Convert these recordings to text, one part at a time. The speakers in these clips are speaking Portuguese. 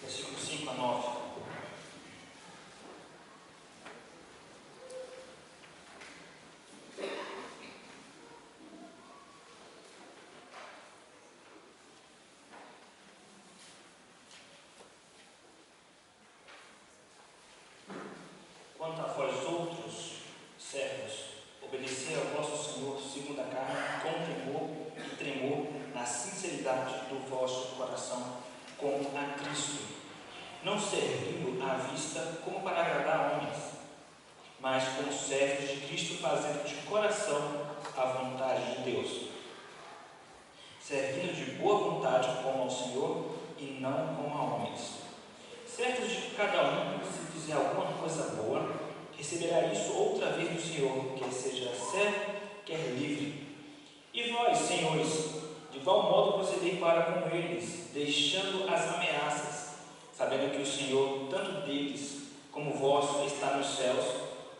versículos 5 a 9. Quanto a vós outros, servos, obedecei ao vosso Senhor segundo a carne, com temor e tremor, na sinceridade do vosso coração, como a Cristo, não servindo à vista como para agradar homens, mas como servos de Cristo, fazendo de coração a vontade de Deus, servindo de boa vontade como ao Senhor e não como a homens, certos de que cada um, se fizer alguma coisa boa, receberá isso outra vez do Senhor, quer seja servo, quer livre. E vós, senhores, de igual modo procedei para com eles, deixando as ameaças, sabendo que o Senhor, tanto deles como vosso, está nos céus,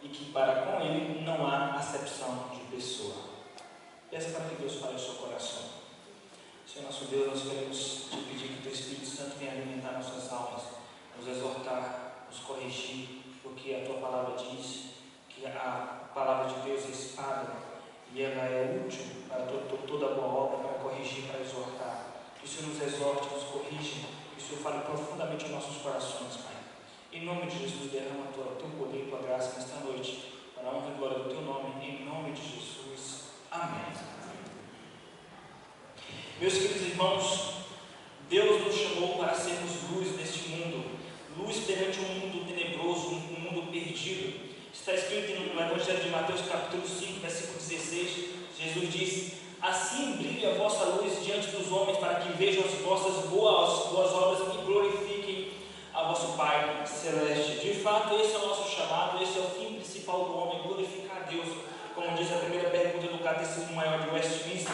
e que para com ele não há acepção de pessoa. Peça para que Deus fale ao seu coração. Senhor nosso Deus, nós queremos te pedir que o teu Espírito Santo venha alimentar nossas almas, nos exortar, nos corrigir, porque a tua palavra diz que a palavra de Deus é espada e ela é útil para toda boa obra, para corrigir, para exortar. Que o Senhor nos exorte, nos corrija, que o Senhor fale profundamente em nossos corações, Pai. Em nome de Jesus, derrama o teu poder e tua graça nesta noite, para a honra e glória do teu nome, em nome de Jesus. Amém. Meus queridos irmãos, Deus nos chamou para sermos luz neste mundo, luz perante um mundo tenebroso, um mundo perdido. Está escrito no Evangelho de Mateus, capítulo 5, versículo 16, Jesus diz: assim brilhe a vossa luz diante dos homens, para que vejam as vossas boas obras e glorifiquem a vosso Pai Celeste. De fato, esse é o nosso chamado, esse é o fim principal do homem, glorificar a Deus. Como diz a primeira pergunta do Catecismo Maior de Westminster,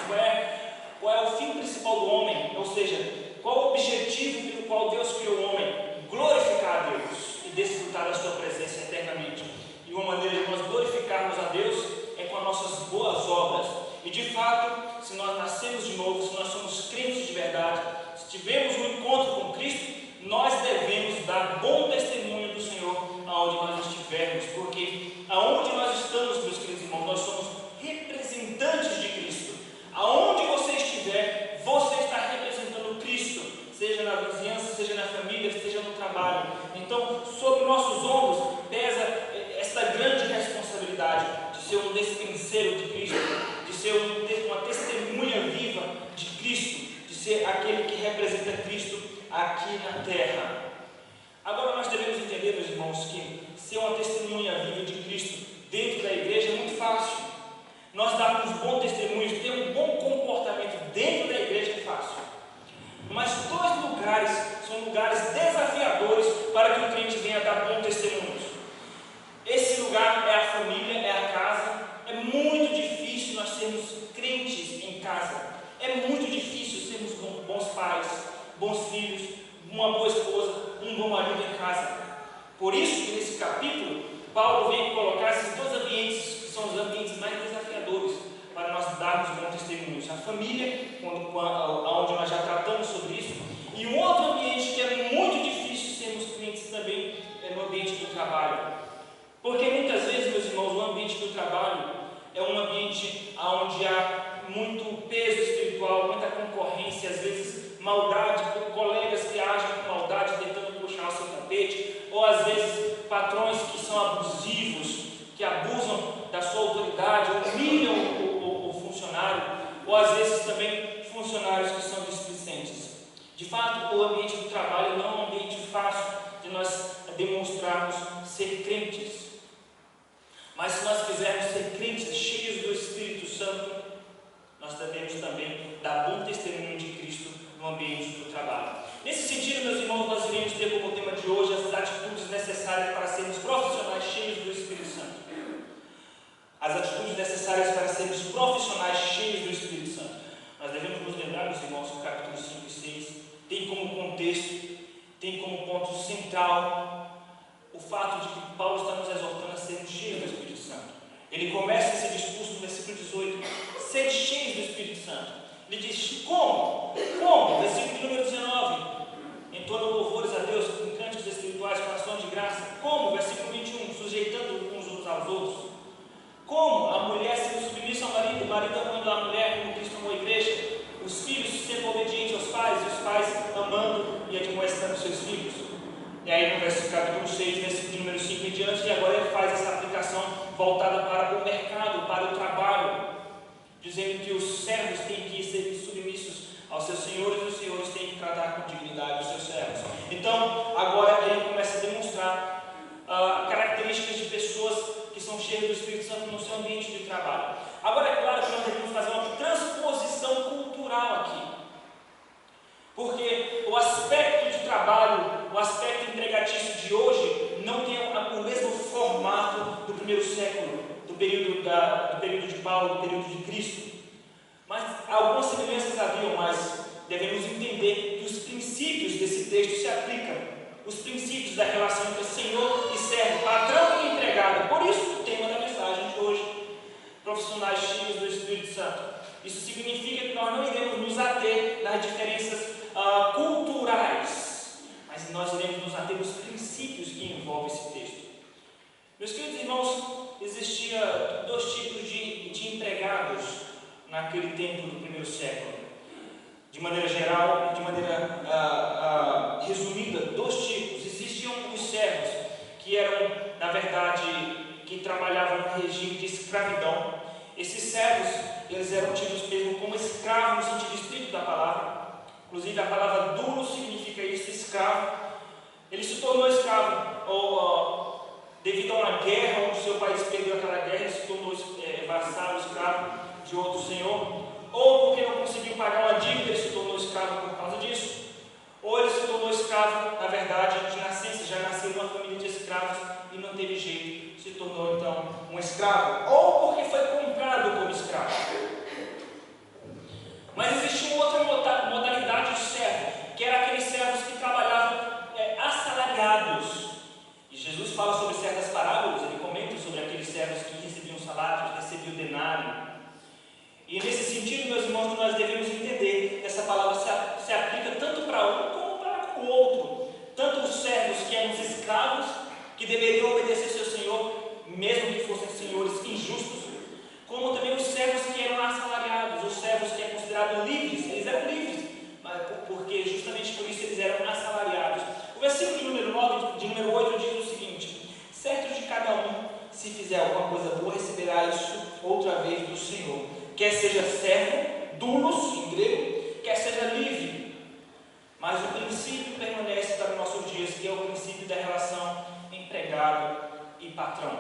qual é o fim principal do homem? Ou seja, qual o objetivo pelo qual Deus criou o homem? Glorificar a Deus e desfrutar da sua presença eternamente. E uma maneira de nós glorificarmos a Deus é com as nossas boas obras. E de fato, se nós nascemos de novo, se nós somos crentes de verdade, se tivermos um encontro com Cristo, nós devemos dar bom testemunho do Senhor aonde nós estivermos, porque aonde nós estamos, meus queridos irmãos, nós somos representantes de Cristo. Aonde você estiver, você está representando Cristo, seja na vizinhança, seja na família, seja no trabalho. Então, sobre nossos ombros pesa essa grande responsabilidade de ser um despenseiro de Cristo, de ser uma testemunha viva de Cristo, de ser aquele que representa Cristo aqui na terra. Agora nós devemos entender, meus irmãos, que ser uma testemunha viva de Cristo dentro da igreja é muito fácil. Nós darmos bom testemunho, ter um bom comportamento dentro da igreja é fácil. Mas dois lugares são lugares desafiadores para que o crente venha dar bom testemunho. Esse lugar é a família, é a casa. É muito difícil nós sermos crentes em casa. É muito difícil sermos bons pais, bons filhos, uma boa esposa, um bom marido em casa. Por isso que nesse capítulo, Paulo vem colocar esses dois ambientes, que são os ambientes mais desafiadores para nós darmos bons testemunhos. A família, onde nós já tratamos sobre isso, e um outro ambiente que é muito difícil sermos crentes também é no ambiente do trabalho. Porque muitas vezes, meus irmãos, o ambiente do trabalho é um ambiente onde há muito peso espiritual, muita concorrência, às vezes maldade, colegas que agem com maldade tentando puxar o seu tapete, ou às vezes patrões que são abusivos, que abusam da sua autoridade, humilham o funcionário, ou às vezes também funcionários que são displicentes. De fato, o ambiente do trabalho não é um ambiente fácil de nós demonstrarmos ser crentes. Mas se nós quisermos ser crentes cheios do Espírito Santo, nós devemos também dar bom testemunho de Cristo no ambiente do trabalho. Nesse sentido, meus irmãos, nós iremos ter como tema de hoje as atitudes necessárias para sermos profissionais cheios do Espírito Santo. As atitudes necessárias para sermos profissionais cheios do Espírito Santo. Nós devemos nos lembrar, meus irmãos, que o capítulo 5 e 6 tem como contexto, tem como ponto central o fato de que Paulo está nos exortando a sermos cheios do Espírito Santo. Ele começa esse discurso no versículo 18: sede cheios do Espírito Santo. Ele diz: como? Como? Versículo número 19: entoando louvores a Deus dos seus filhos. E aí no capítulo 6, versículo de número 5 em diante, e agora ele faz essa aplicação voltada para o mercado, para o trabalho, dizendo que os servos têm que ser submissos aos seus senhores, e os senhores têm que tratar com dignidade os seus servos. Então, agora ele começa a demonstrar características de pessoas que são cheias do Espírito Santo no seu ambiente de trabalho. Agora, é claro que nós devemos fazer uma transposição cultural aqui, porque o aspecto de trabalho, o aspecto empregatício de hoje não tem o mesmo formato do primeiro século, do período de Paulo, do período de Cristo. Mas algumas semelhanças haviam, mas devemos entender que os princípios desse texto se aplicam, os princípios da relação entre Senhor e servo, patrão e empregado. Por isso o tema da mensagem de hoje, profissionais cheios do Espírito Santo. Isso significa que nós não iremos nos ater nas diferenças culturais, mas nós iremos nos ater nos princípios que envolvem esse texto. Meus queridos irmãos, existia dois tipos de empregados naquele tempo do primeiro século. De maneira geral, de maneira resumida, dois tipos. Existiam os servos, que eram, na verdade, que trabalhavam no regime de escravidão. Esses servos, eles eram tidos mesmo como escravos no sentido estrito da palavra. Inclusive a palavra duro significa isso, escravo. Ele se tornou escravo, devido a uma guerra, onde seu país perdeu aquela guerra, ele se tornou vassalo, escravo de outro senhor, ou porque não conseguiu pagar uma dívida, ele se tornou escravo por causa disso, ou ele se tornou escravo, na verdade, de nascença, já nasceu numa família de escravos e não teve jeito, se tornou então um escravo, ou porque foi comprado como escravo. Mas existia uma outra modalidade de servo, que era aqueles servos que trabalhavam assalariados. E Jesus fala sobre certas parábolas, ele comenta sobre aqueles servos que recebiam salários, recebiam denário. E nesse sentido, meus irmãos, nós devemos entender que essa palavra se aplica tanto para um como para o outro. Tanto os servos que eram os escravos, que deveriam obedecer seu senhor, mesmo que fossem senhores injustos, como também os servos que eram assalariados, os servos que eram considerados livres. Eles eram livres, porque justamente por isso eles eram assalariados. O versículo de número 8 diz o seguinte: certo de cada um, se fizer alguma coisa boa, receberá isso outra vez do Senhor. Quer seja servo, doulos em grego, quer seja livre. Mas o princípio permanece para os nossos dias, que é o princípio da relação empregado e patrão.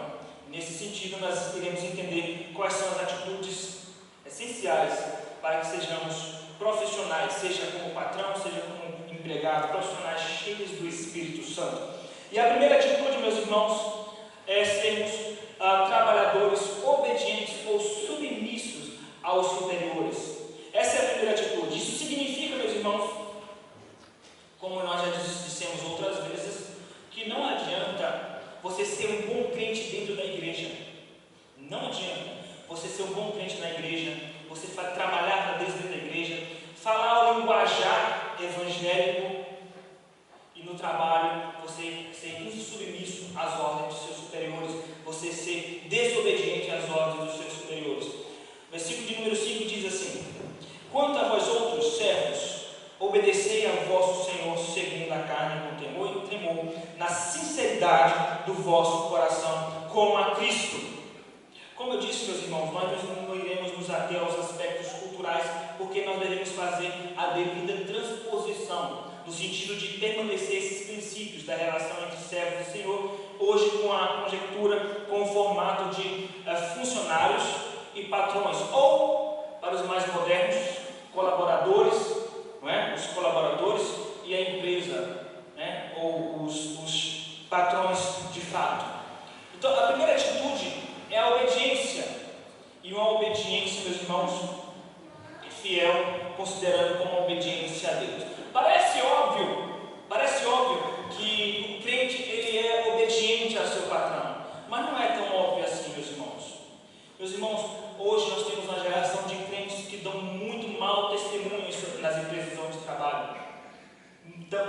Nesse sentido, nós iremos entender quais são as atitudes essenciais para que sejamos profissionais, seja como patrão, seja como empregado, profissionais cheios do Espírito Santo. E a primeira atitude, meus irmãos, é sermos trabalhadores obedientes ou submissos aos superiores. Essa é a primeira atitude. Isso significa, meus irmãos, como nós já dissemos outras vezes, que não adianta você ser um bom crente dentro da igreja. Não adianta você ser um bom crente na igreja, você trabalhar para Deus dentro da igreja, falar o linguajar evangélico e no trabalho você ser insubmisso às ordens dos seus superiores, você ser desobediente às ordens dos seus superiores. O versículo de número 5 diz assim: quanto a vós outros servos, obedecei a vosso Senhor segundo a carne, com temor e tremor, na sinceridade do vosso coração, como a Cristo. Como eu disse, meus irmãos, nós não iremos nos ater aos aspectos culturais, porque nós devemos fazer a devida transposição, no sentido de permanecer esses princípios da relação entre servos e Senhor, hoje com a conjectura, com o formato de funcionários e patrões, ou, para os mais modernos, colaboradores, não é? Os colaboradores e a empresa, né? Ou os patrões de fato. Então, a primeira atitude é a obediência, e uma obediência, meus irmãos, fiel, considerando como obediência a Deus. Parece óbvio que o crente ele é obediente a seu patrão, mas não é tão óbvio assim, meus irmãos. Meus irmãos, hoje nós temos uma geração de crentes que dão muito mau testemunho nas empresas onde trabalham,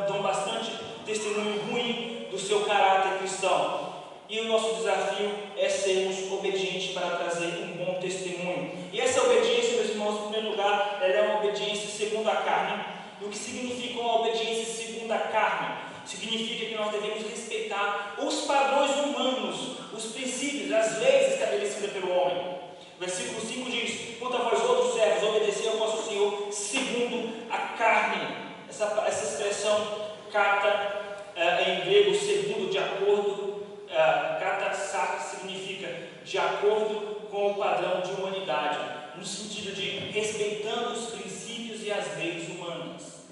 dão bastante testemunho ruim do seu caráter cristão. E o nosso desafio é sermos obedientes para trazer um bom testemunho. E essa obediência, meus irmãos, em primeiro lugar, ela é uma obediência segundo a carne. E o que significa uma obediência segundo a carne? significa que nós devemos respeitar os padrões humanos, os princípios, as leis estabelecidas pelo homem. Versículo 5 diz: quanto a vós outros servos, obedecei ao vosso Senhor segundo a carne. Essa expressão kata, em grego, segundo, de acordo, kata sak significa de acordo com o padrão de humanidade, no sentido de respeitando os princípios e as leis humanas,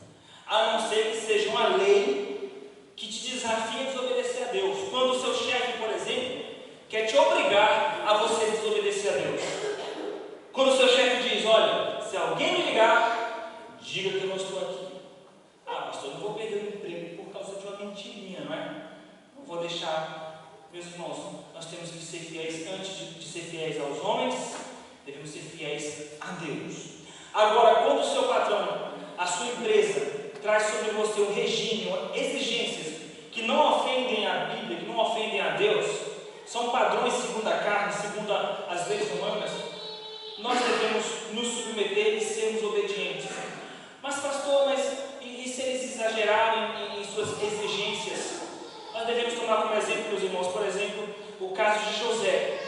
a não ser que seja uma lei que te desafia a desobedecer a Deus. Quando o seu chefe, por exemplo, quer te obrigar a você desobedecer a Deus. Quando o seu chefe diz: olha, se alguém me ligar, diga que eu não estou aqui. Ah, pastor, não vou perder o emprego por causa de uma mentirinha, não é? Não vou deixar. Meus irmãos, nós temos que ser fiéis, antes de ser fiéis aos homens, devemos ser fiéis a Deus. Agora, quando o seu patrão, a sua empresa, traz sobre você um regime, exigências que não ofendem a Bíblia, que não ofendem a Deus, são padrões segundo a carne, segundo as leis humanas, nós devemos nos submeter e sermos obedientes. Mas pastor, e se eles exagerarem em suas exigências? Nós devemos tomar como exemplo, meus irmãos, por exemplo, o caso de José.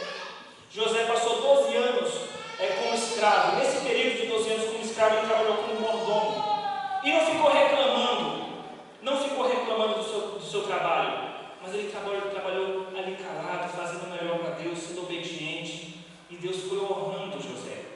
José passou 12 anos como escravo. Nesse período de 12 anos como escravo, ele trabalhou como mordomo. E não ficou reclamando do seu trabalho. Mas ele trabalhou ali calado, fazendo o melhor para Deus, sendo obediente. E Deus foi honrando José.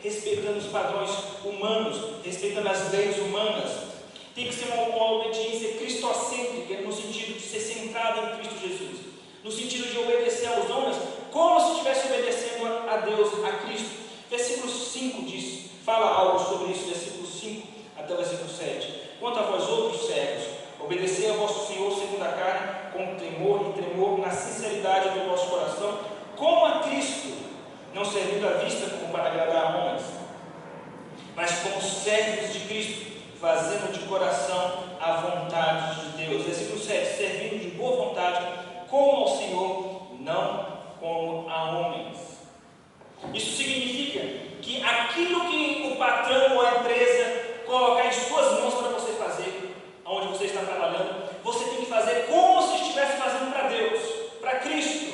Respeitando os padrões humanos, respeitando as leis humanas. Tem que ser uma obediência cristocêntrica, no sentido de ser centrada em Cristo Jesus, no sentido de obedecer aos homens, como se estivesse obedecendo a Deus, a Cristo. Versículo 5 diz, fala algo sobre isso, versículo 5 até o versículo 7. Quanto a vós outros servos, obedecei ao vosso Senhor segundo a carne, com temor e tremor, na sinceridade do vosso coração, como a Cristo, não servindo à vista como para agradar a homens, mas como servos de Cristo, fazendo de coração a vontade de Deus. Versículo 7, servindo de boa vontade, como ao Senhor, não como a homens. Isso significa que aquilo que o patrão ou a empresa colocar em suas mãos para você fazer, onde você está trabalhando, você tem que fazer como se estivesse fazendo para Deus, para Cristo.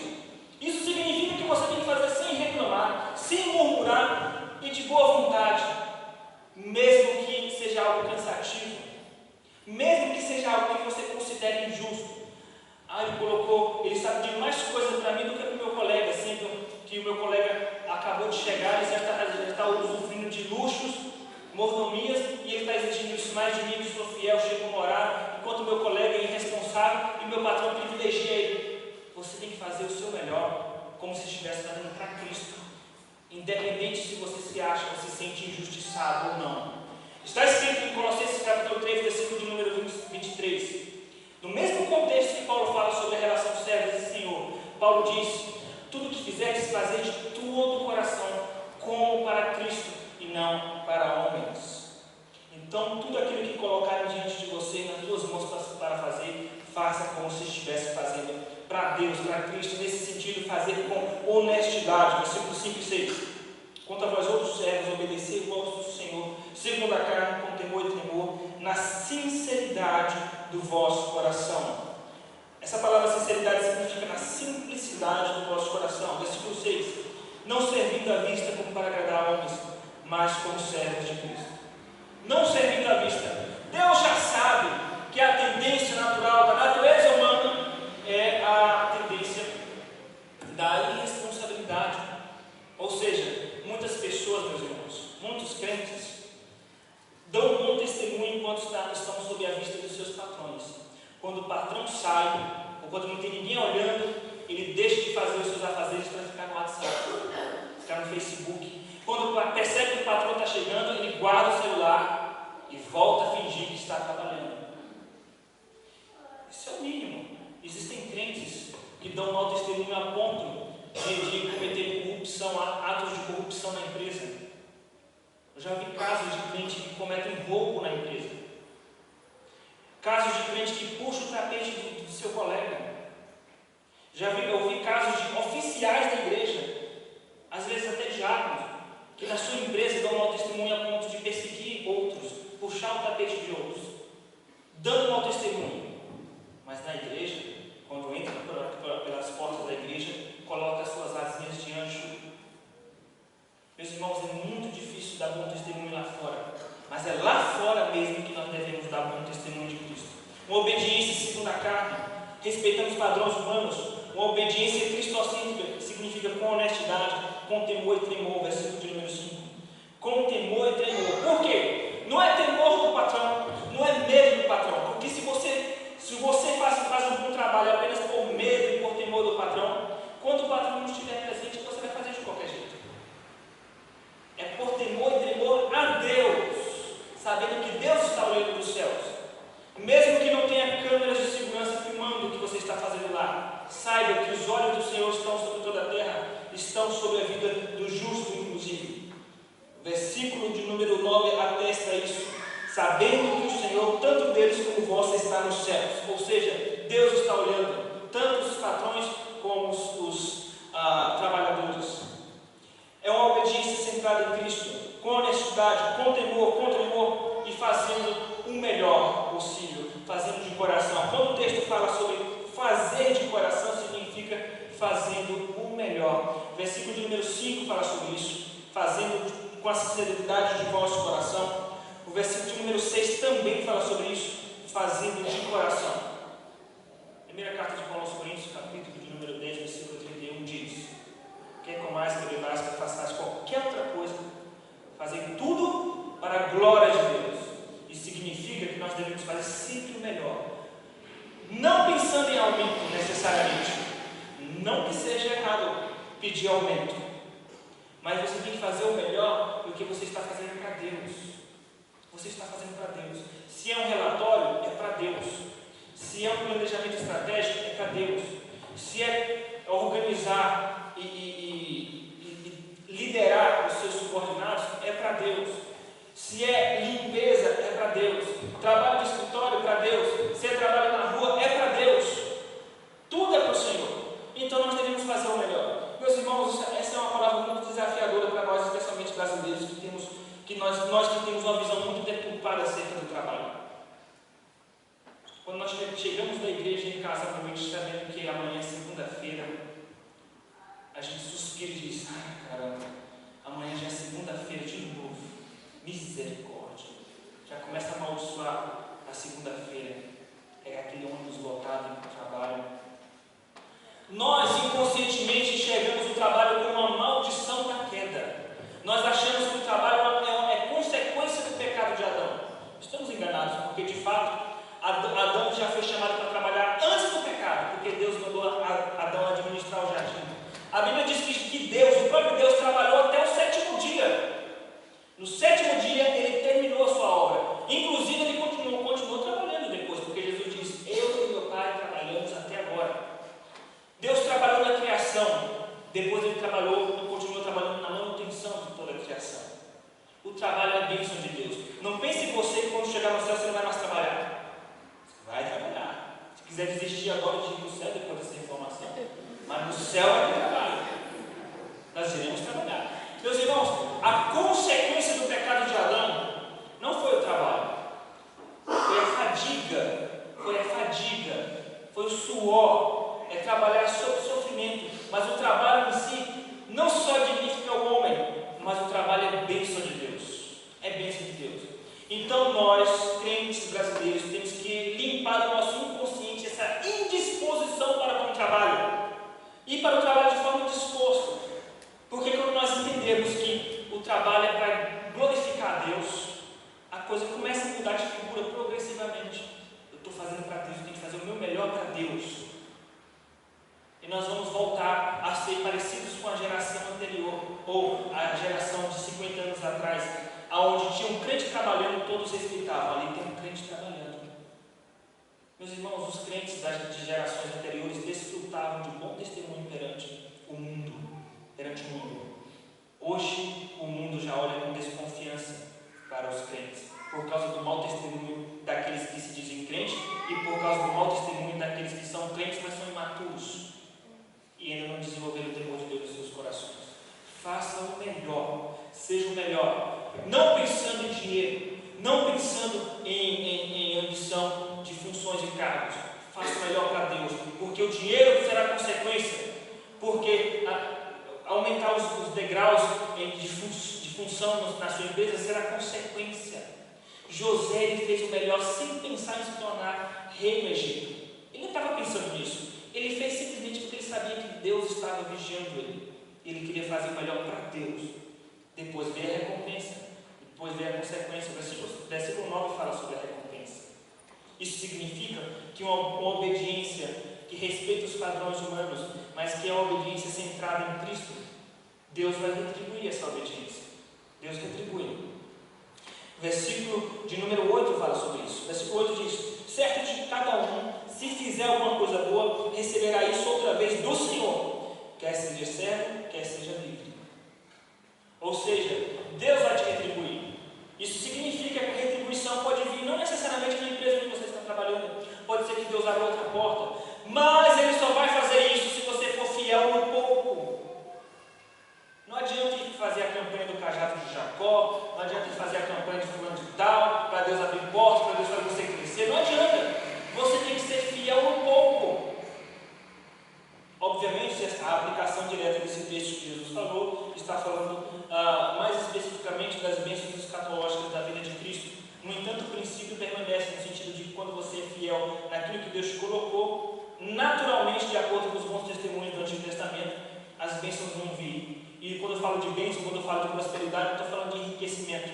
Isso significa que você tem que fazer sem reclamar, sem murmurar e de boa vontade, mesmo que seja algo cansativo, mesmo que seja algo que você considere injusto. Ele está pedindo mais coisas para mim do que para o meu colega, sendo que o meu colega acabou de chegar, ele já está usufruindo de luxos, mordomias, e ele está exigindo isso mais de mim, que sou fiel, chego no horário, enquanto o meu colega é irresponsável e meu patrão privilegia ele. Você tem que fazer o seu melhor, como se estivesse fazendo para Cristo, independente se você se acha ou se sente injustiçado ou não. Está escrito em Colossenses capítulo 3, versículo de número 23. No mesmo contexto que Paulo fala sobre a relação servos e Senhor, Paulo diz: tudo que fizeres, fazer de todo o coração, como para Cristo e não para homens. Então, tudo aquilo que colocarem diante de você, nas tuas mãos para fazer, faça como se estivesse fazendo para Deus, para Cristo, nesse sentido, fazer com honestidade. Versículos 5 e 6. Quanto a vós outros servos, obedecei o vosso Senhor, segundo a carne, com temor e tremor, na sinceridade do vosso coração. Essa palavra sinceridade significa na simplicidade do vosso coração. Versículo 6. Não servindo à vista como para agradar a homens, mas como servos de Cristo. Não servindo à vista. Deus já sabe que a tendência natural da natureza humana é a tendência da irresponsabilidade. Ou seja, muitas pessoas, meus irmãos, muitos crentes, dão bom testemunho enquanto estão sob a vista dos seus patrões. Quando o patrão sai, ou quando não tem ninguém olhando, ele deixa de fazer os seus afazeres para ficar no WhatsApp, ficar no Facebook. Quando percebe que o patrão está chegando, ele guarda o celular e volta a fingir que está trabalhando. Isso é o mínimo. Existem crentes que dão mau testemunho a ponto de cometer corrupção, atos de corrupção na empresa. Eu já vi casos de crentes que cometem roubo na empresa. Casos de crentes que puxam o tapete do seu colega. Eu vi casos de oficiais da igreja, às vezes até diáconos, que na sua empresa dão mau testemunho a ponto de perseguir outros, puxar o tapete de outros. dando mau testemunho. Mas na igreja, quando entra pelas portas da igreja, coloca as suas asinhas de anjo. Meus irmãos, é muito difícil dar bom testemunho lá fora, mas é lá fora mesmo que nós devemos dar bom testemunho de Cristo. Uma obediência segundo a carne, respeitando os padrões humanos. Uma obediência cristocêntrica significa com honestidade, com temor e tremor, versículo de número 5. Com temor e tremor. Por quê? Não é temor do patrão, não é medo do patrão, porque se você faz um bom trabalho apenas por medo e por temor do patrão, quando o patrão não estiver presente, você vai fazer de qualquer jeito. É por temor e tremor a Deus, sabendo que Deus está olhando dos céus. Mesmo que não tenha câmeras de segurança filmando o que você está fazendo lá, saiba que os olhos do Senhor estão sobre toda a terra, estão sobre a vida do justo, inclusive. O versículo de número 9 atesta isso, sabendo que o Senhor, tanto deles como vós, está nos céus. Ou seja, Deus está olhando, tanto os patrões como os trabalhadores. É uma obediência centrada em Cristo, com honestidade, com temor e fazendo o melhor possível, fazendo de coração. Quando o texto fala sobre fazer de coração, significa fazendo o melhor. Versículo de número 5 fala sobre isso, fazendo com a sinceridade de vosso coração. O versículo de número 6 também fala sobre isso, fazendo de coração. Primeira carta de Paulo aos Coríntios, capítulo de número 10, versículo 31 diz: quer comais, que bebais, que façais qualquer outra coisa, fazer tudo para a glória de Deus. Isso significa que nós devemos fazer sempre o melhor, não pensando em aumento necessariamente, não que seja errado pedir aumento, mas você tem que fazer o melhor porque você está fazendo para Deus. Você está fazendo para Deus. Se é um relatório, é para Deus. Se é um planejamento estratégico, é para Deus. Se é organizar e liderar os seus subordinados, é para Deus. Se é limpeza, é para Deus. Trabalho de escritório, é para Deus. Se é trabalho na rua, é para Deus. Tudo é para o Senhor. Então nós devemos fazer o melhor. Meus irmãos, essa é uma palavra muito desafiadora para nós, especialmente brasileiros, que nós que temos uma visão muito deturpada acerca do trabalho. Quando nós chegamos da igreja em casa à noite, sabendo que amanhã é segunda-feira, a gente suspira e diz: caramba, amanhã já é segunda-feira de novo. Misericórdia. Já começa a amaldiçoar a segunda-feira. É aquele ônibus lotado para o trabalho. Nós inconscientemente enxergamos o trabalho como uma maldição da queda. Nós achamos que o trabalho é consequência do pecado de Adão. Estamos enganados, porque de fato Adão já foi chamado para trabalhar antes do pecado, porque Deus mandou Adão administrar o jardim. A Bíblia diz que Deus, o próprio Deus, trabalhou até o sétimo dia. No sétimo dia ele terminou a sua obra. Inclusive ele continuou trabalhando depois, porque Jesus diz: eu e meu Pai trabalhamos até agora. Deus trabalhou na criação, depois ele continuou trabalhando na manutenção de toda a criação. O trabalho é a bênção de Deus. Não pense você que quando chegar no céu você não vai mais trabalhar. Você vai trabalhar. Se quiser desistir agora de ir para o céu depois dessa informação, mas no céu vai ter trabalho. Nós iremos trabalhar. Meus irmãos, a consequência do pecado de Adão não foi o trabalho, foi a fadiga, foi o suor, é trabalhar sob sofrimento. Mas o trabalho em si não só dignifica o homem, mas o trabalho é bênção de Deus. É bênção de Deus. Então nós, crentes brasileiros, temos que limpar do nosso inconsciente essa indisposição para com o trabalho. E para o trabalho de forma disposta. Porque quando nós entendemos que o trabalho é para glorificar a Deus, a coisa começa a mudar de figura progressivamente. Eu estou fazendo para Deus, eu tenho que fazer o meu melhor para Deus. E nós vamos voltar a ser parecidos com a geração anterior, ou a geração de 50 anos atrás, onde tinha um crente trabalhando, todos respeitavam. Ali tem um crente trabalhando. Meus irmãos, os crentes de gerações anteriores desfrutavam de bom testemunho perante o mundo. Hoje, o mundo já olha com desconfiança para os crentes, por causa do mau testemunho daqueles que se dizem crentes e por causa do mau testemunho daqueles que são crentes, mas são imaturos e ainda não desenvolveram o temor de Deus em seus corações. Faça o melhor, seja o melhor, não pensando em dinheiro, não pensando em ambição, posições e cargos. Faça o melhor para Deus, porque o dinheiro será consequência, porque aumentar os degraus de função na sua empresa será consequência. José ele fez o melhor sem pensar em se tornar rei no Egito. Ele não estava pensando nisso. Ele fez simplesmente porque ele sabia que Deus estava vigiando ele. Ele queria fazer o melhor para Deus. Depois veio a recompensa. Depois veio a consequência. O versículo 9 fala sobre a recompensa. Isso significa que uma obediência que respeita os padrões humanos, mas que é uma obediência centrada em Cristo, Deus vai retribuir essa obediência. Deus retribui. O versículo de número 8 fala sobre isso. O versículo 8 diz: certo de cada um, se fizer alguma coisa boa, receberá isso outra vez do Senhor, quer seja servo, quer seja livre. Ou seja, Deus vai te retribuir. Isso significa que a retribuição pode vir não necessariamente na empresa onde você está trabalhando. Pode ser que Deus abra outra porta, mas Ele só vai fazer isso se você for fiel no pouco. Não adianta fazer a campanha do cajado de Jacó, não adianta fazer a campanha de fulano de tal, para Deus abrir portas, para Deus fazer você crescer. Não adianta. Você tem que ser fiel no pouco. Obviamente, a aplicação direta desse texto que Jesus falou está falando mais especificamente das bênçãos escatológicas da vida de Cristo. No entanto, o princípio permanece no sentido de que quando você é fiel naquilo que Deus te colocou, naturalmente, de acordo com os bons testemunhos do Antigo Testamento, as bênçãos vão vir. E quando eu falo de bênção, quando eu falo de prosperidade, eu estou falando de enriquecimento.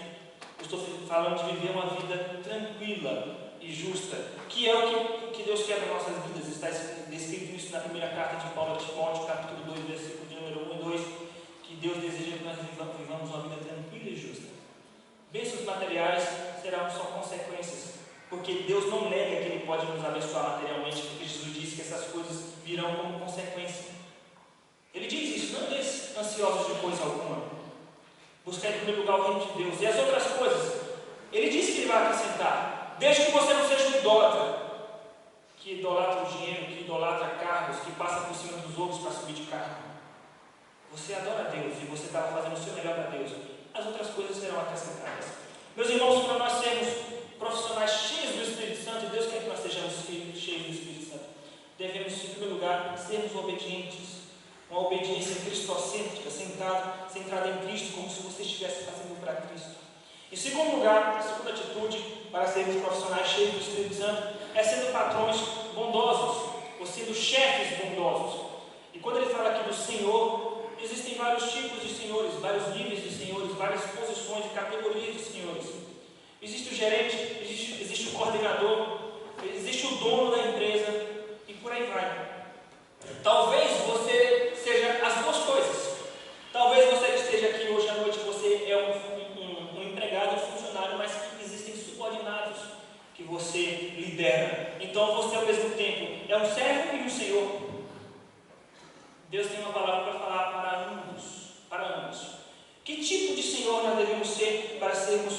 Eu estou falando de viver uma vida tranquila e justa, que é o que Deus quer nas nossas vidas. Está descrito isso na primeira carta de Paulo a Timóteo, capítulo 2, versículo de número 1 e 2, que Deus deseja que nós vivamos uma vida tranquila e justa. Bênçãos materiais serão só consequências, porque Deus não nega que Ele pode nos abençoar materialmente, porque Jesus disse que essas coisas virão como consequência. Ele diz isso: não andeis ansiosos de coisa alguma, buscar em primeiro lugar o reino de Deus, e as outras coisas Ele disse que Ele vai acrescentar, desde que você não seja um idólatra, que idolatra o dinheiro, que idolatra cargos, que passa por cima dos outros para subir de cargo. Você adora a Deus e você estava fazendo o seu melhor para Deus, as outras coisas serão acrescentadas. Meus irmãos, para nós sermos profissionais cheios do Espírito Santo, e Deus quer que nós sejamos cheios do Espírito Santo, devemos, em primeiro lugar, sermos obedientes. Uma obediência cristocêntrica, centrada em Cristo, como se você estivesse fazendo para Cristo. Em segundo lugar, a segunda atitude para sermos profissionais cheios do Espírito Santo é sendo patrões bondosos, ou sendo chefes bondosos. E quando ele fala aqui do Senhor, existem vários tipos de senhores, vários níveis de senhores, várias posições e categorias de senhores. Existe o gerente, existe o coordenador, existe o dono da empresa e por aí vai. Talvez você seja as duas coisas. Talvez você esteja aqui hoje à noite, você é um empregado, um funcionário, mas existem subordinados que você lidera. Então você ao mesmo tempo é um servo e um senhor. Deus tem uma palavra para falar para ambos. Que tipo de senhor nós devemos ser para sermos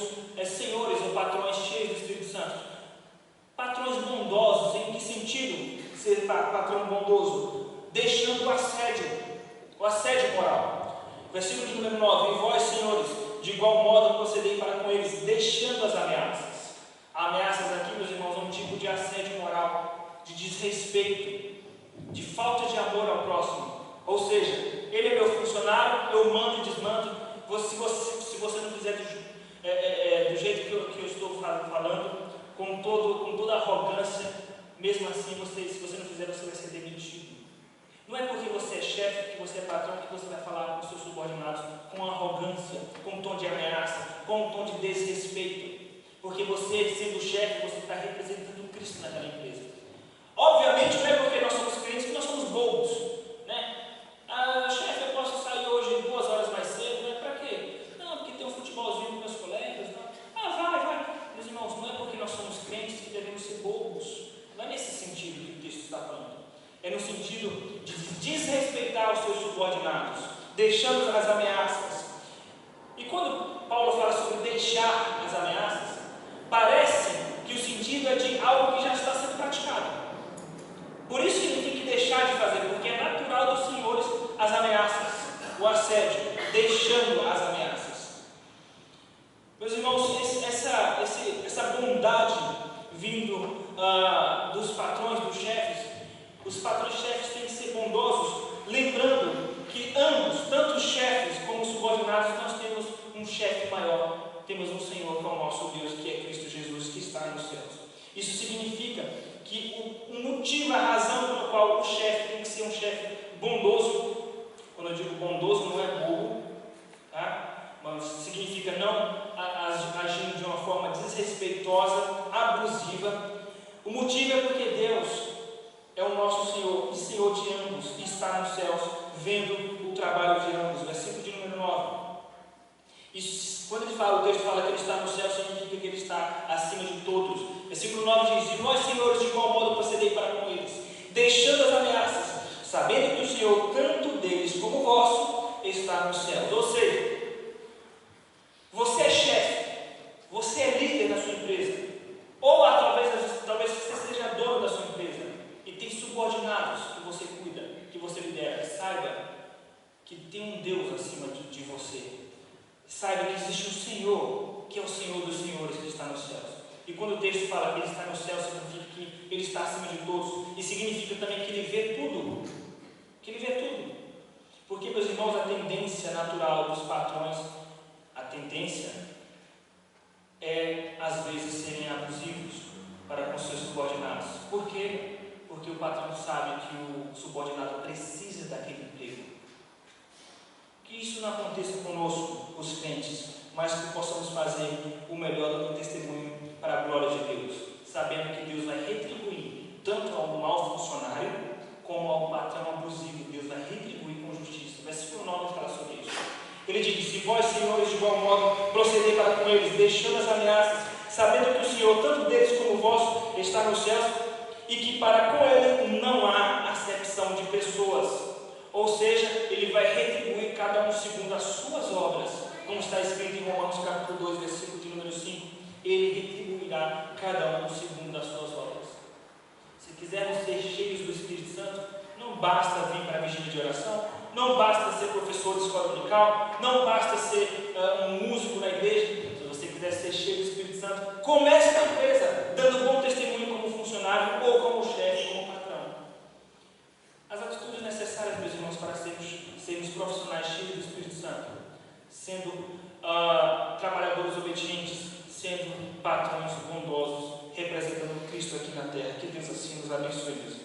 senhores ou patrões cheios do Espírito Santo? Patrões bondosos. Em que sentido ser patrão bondoso? Deixando o assédio moral. Versículo de número 9: e vós, senhores, de igual modo procedei para com eles, deixando as ameaças. Ameaças aqui, meus irmãos, é um tipo de assédio moral, de desrespeito, de falta de amor ao próximo. Ou seja, ele é meu funcionário, eu mando e desmando. Se você não fizer do jeito que eu estou falando, com toda a arrogância, mesmo assim, se você não fizer, você vai ser demitido. Não é porque você é chefe, que você é patrão, que você vai falar com os seus subordinados com arrogância, com um tom de ameaça, com um tom de desrespeito. Porque você, sendo chefe, você está representando Cristo naquela empresa. Obviamente, não é porque nós somos crentes que nós somos bobos, né? Chefe, eu posso sair hoje 2 horas mais cedo, né? Para quê? Não, porque tem um futebolzinho com meus colegas. Não. Vai. Meus irmãos, não é porque nós somos crentes que devemos ser bobos. Não é nesse sentido que o texto está falando. É no sentido de desrespeitar os seus subordinados, deixando as ameaças. E quando Paulo fala sobre deixar as ameaças, parece que o sentido é de algo que já está sendo praticado. Por isso que ele tem que deixar de fazer, porque é natural dos senhores as ameaças, o assédio, deixando as ameaças. Meus irmãos, essa bondade vindo os patrões chefes têm que ser bondosos, lembrando que ambos, tanto os chefes como os subordinados, nós temos um chefe maior, temos um Senhor que é o nosso Deus, que é Cristo Jesus, que está nos céus. Isso significa que o motivo, a razão pelo qual o chefe tem que ser um chefe bondoso, quando eu digo bondoso não é bobo, tá? Mas significa não agindo de uma forma desrespeitosa, abusiva. O motivo é porque Deus é o nosso Senhor, e Senhor de ambos, e está nos céus, vendo o trabalho de ambos. Versículo de número 9. Isso, quando o texto fala que Ele está no céu, significa que Ele está acima de todos. Versículo 9 diz: e vós, senhores, de igual modo procedei para com eles, deixando as ameaças, sabendo que o Senhor, tanto deles como o vosso, está nos céus. Ou seja, você é chefe, você é líder da sua empresa, ou talvez você seja dono da sua empresa e tem subordinados que você cuida, que você lidera. Saiba que tem um Deus acima de você. Saiba que existe um Senhor, que é o Senhor dos senhores, que está nos céus. E quando o texto fala que Ele está no céu, significa que Ele está acima de todos. E significa também que Ele vê tudo. Que Ele vê tudo. Porque, meus irmãos, a tendência natural dos patrões, a tendência é, às vezes, serem abusivos para com seus subordinados. Por quê? Porque o patrão sabe que o subordinado precisa daquele emprego. Que isso não aconteça conosco, os crentes, mas que possamos fazer o melhor do testemunho para a glória de Deus, sabendo que Deus vai retribuir tanto ao mau funcionário como ao patrão abusivo. Deus vai retribuir com justiça. Versículo 9 fala sobre isso. Ele diz: e vós, senhores, de igual modo procedei para com eles, deixando as ameaças, sabendo que o Senhor, tanto deles como vós, está nos céus, e que para com Ele não há acepção de pessoas. Ou seja, Ele vai retribuir cada um segundo as suas obras, como está escrito em Romanos capítulo 2, versículo de número 5. Ele retribuirá cada um segundo as suas obras. Se quisermos ser cheios do Espírito Santo, não basta vir para a vigília de oração, não basta ser professor de escola dominical, não basta ser um músico na igreja. Se você quiser ser cheio do Espírito Santo, comece na empresa, dando bom testemunho como funcionário, ou como chefe, como patrão. As atitudes necessárias, meus irmãos, para sermos profissionais cheios do Espírito Santo, sendo trabalhadores obedientes, sendo patrões bondosos, representando Cristo aqui na terra. Que Deus assim nos abençoe.